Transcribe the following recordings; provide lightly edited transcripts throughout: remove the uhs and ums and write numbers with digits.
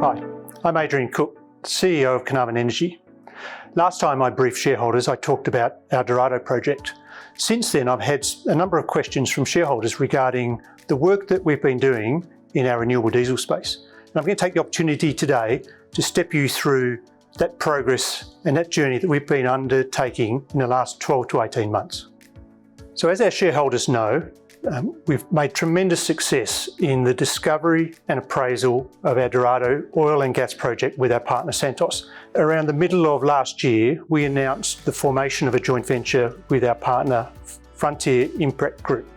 Hi, I'm Adrian Cook, CEO of Carnarvon Energy. Last time I briefed shareholders, I talked about our Dorado project. Since then, I've had a number of questions from shareholders regarding the work that we've been doing in our renewable diesel space. And I'm going to take the opportunity today to step you through that progress and that journey that we've been undertaking in the last 12 to 18 months. So as our shareholders know, we've made tremendous success in the discovery and appraisal of our Dorado oil and gas project with our partner Santos. Around the middle of last year, we announced the formation of a joint venture with our partner Frontier Impact Group.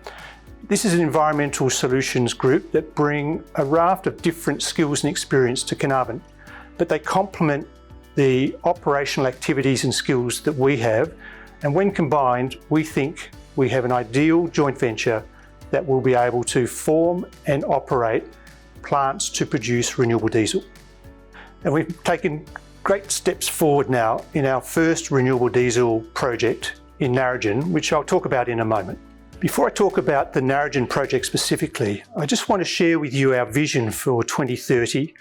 This is an environmental solutions group that bring a raft of different skills and experience to Carnarvon, but they complement the operational activities and skills that we have, and when combined, we think we have an ideal joint venture that will be able to form and operate plants to produce renewable diesel. And we've taken great steps forward now in our first renewable diesel project in Narrogin, which I'll talk about in a moment. Before I talk about the Narrogin project specifically, I just want to share with you our vision for 2030,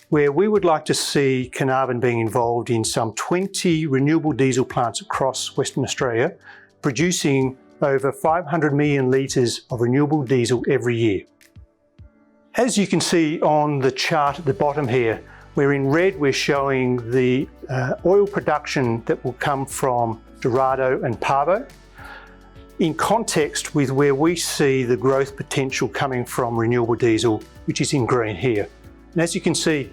where we would like to see Carnarvon being involved in some 20 renewable diesel plants across Western Australia, producing over 500 million litres of renewable diesel every year. As you can see on the chart at the bottom here, where in red we're showing the oil production that will come from Dorado and Pavo, in context with where we see the growth potential coming from renewable diesel, which is in green here. And as you can see,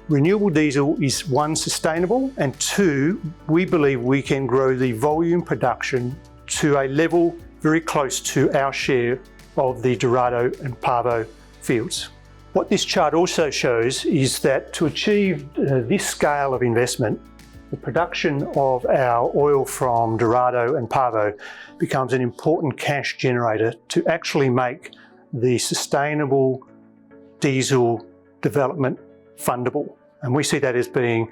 renewable diesel is one, sustainable, and two, we believe we can grow the volume production to a level very close to our share of the Dorado and Pavo fields. What this chart also shows is that to achieve this scale of investment, the production of our oil from Dorado and Pavo becomes an important cash generator to actually make the sustainable diesel development fundable. And we see that as being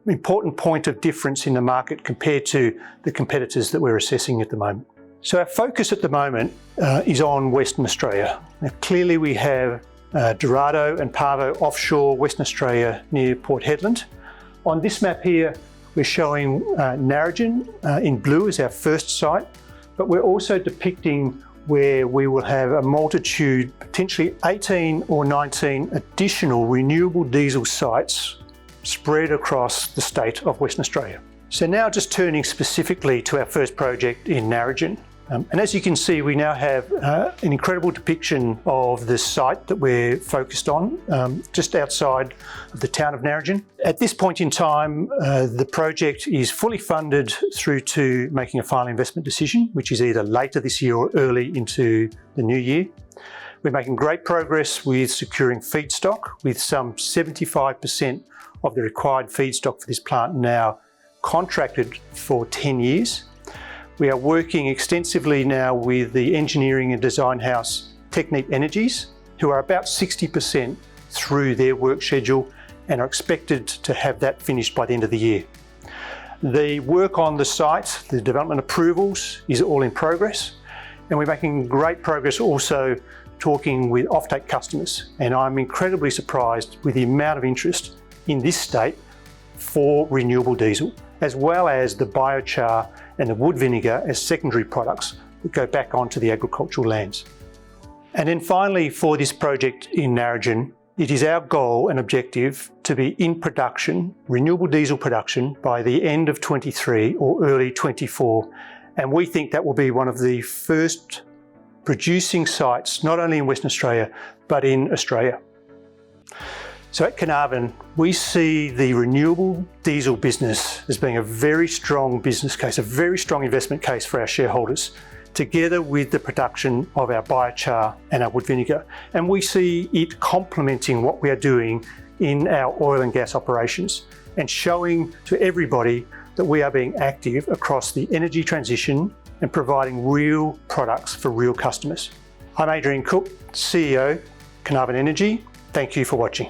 an important point of difference in the market compared to the competitors that we're assessing at the moment. So our focus at the moment is on Western Australia. Now, clearly we have Dorado and Pavo offshore Western Australia near Port Hedland. On this map here, we're showing Narrogin in blue as our first site, but we're also depicting where we will have a multitude, potentially 18 or 19 additional renewable diesel sites spread across the state of Western Australia. So now just turning specifically to our first project in Narrogin. And as you can see, we now have an incredible depiction of the site that we're focused on, just outside of the town of Narrogin. At this point in time, the project is fully funded through to making a final investment decision, which is either later this year or early into the new year. We're making great progress with securing feedstock, with some 75% of the required feedstock for this plant now contracted for 10 years. We are working extensively now with the engineering and design house Technip Energies, who are about 60% through their work schedule and are expected to have that finished by the end of the year. The work on the site, the development approvals, is all in progress, and we're making great progress also talking with offtake customers. And I'm incredibly surprised with the amount of interest in this state for renewable diesel, as well as the biochar and the wood vinegar as secondary products that go back onto the agricultural lands. And then finally, for this project in Narrogin, it is our goal and objective to be in production, renewable diesel production, by the end of 23 or early 24. And we think that will be one of the first producing sites, not only in Western Australia, but in Australia. So at Carnarvon, we see the renewable diesel business as being a very strong business case, a very strong investment case for our shareholders, together with the production of our biochar and our wood vinegar. And we see it complementing what we are doing in our oil and gas operations and showing to everybody that we are being active across the energy transition and providing real products for real customers. I'm Adrian Cook, CEO, Carnarvon Energy. Thank you for watching.